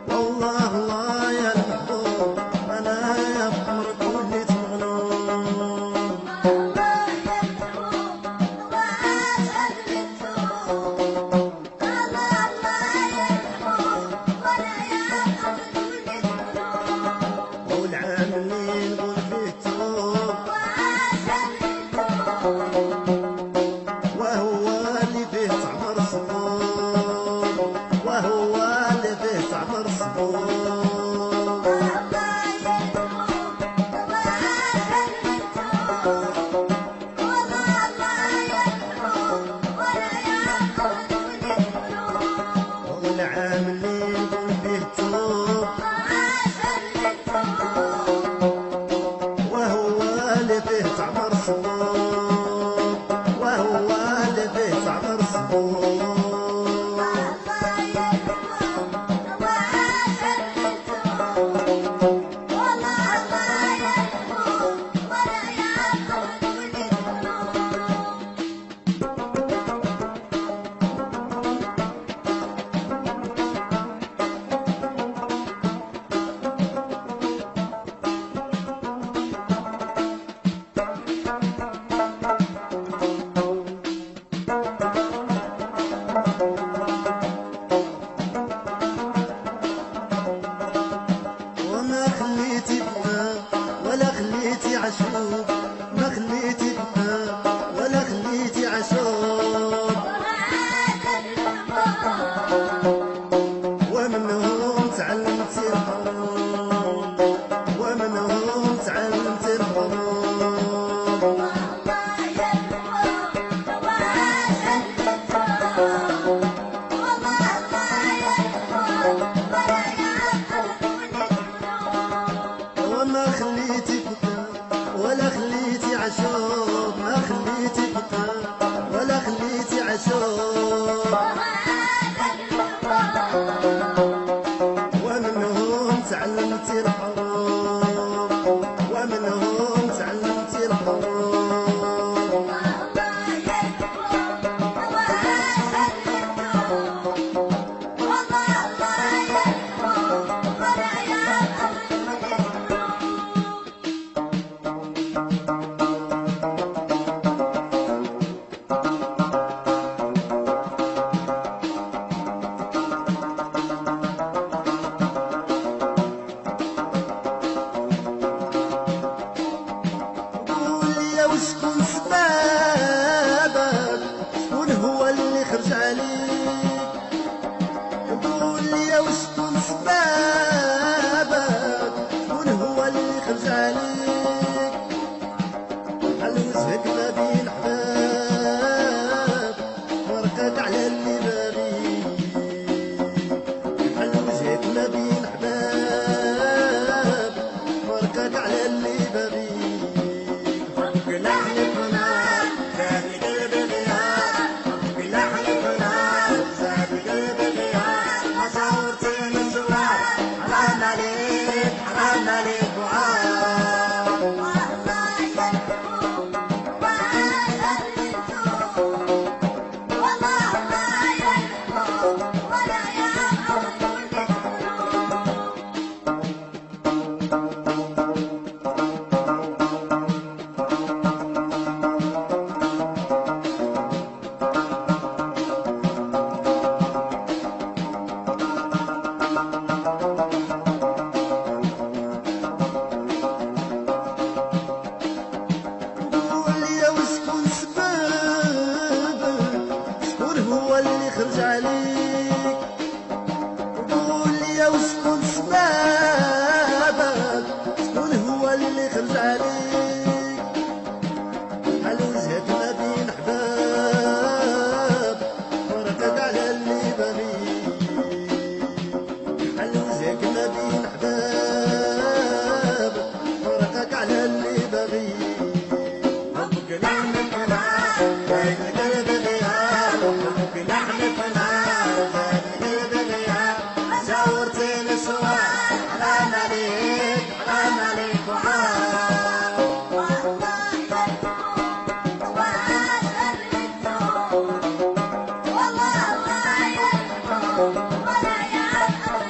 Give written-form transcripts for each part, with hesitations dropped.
والله الله يا المحبوب انا يا قمرك وليت مغلوب تعلمت الحروف ومنهم تعلمت الحروف. وشكون سبابك؟ شكون هو اللي خرج عليك؟ قول لي وشكون سبابك؟ شكون هو اللي خرج عليك؟ على وجهك ما بين حباب فرقك على اللي باغيك. على وجهك ما بين حباب فرقك على اللي باغيك. خرج عليك وقول لي وشكون سبابك؟ شكون هو اللي خرج عليك؟ على وجهك ما بين حباب فرقك على اللي باغيك. على وجهك ما بين حباب فرقك على اللي باغيك. حبك لحمك نار بين القلب غياب، حبك لحمك نار بين القلب غياب. زورتيني سوار حرام عليك حرام عليك وعاد. والله يرحم وعاد الرجال، والله الله يرحم ولا يعقل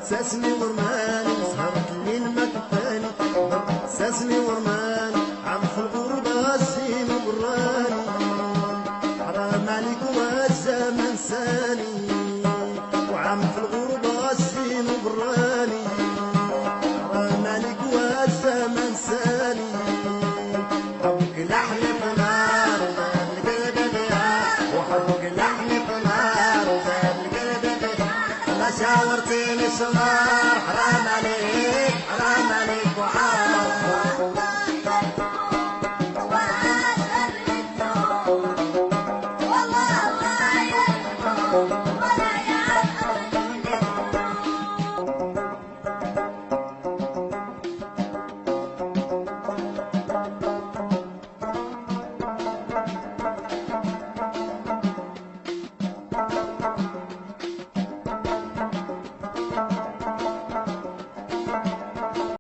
ساسني ورماني. سهرت الليل ما كفاني ساسني ورماني. عم في الغربة الزين وبراني حرام عليك والزمن ساني. وعم في الغربة الزين وبراني حرام عليك والزمن ساني. حبك لحن في نار وباب القلب غياب، وحبك لحن في نار وباب القلب غياب. ما شاورتيني سمار حرام عليك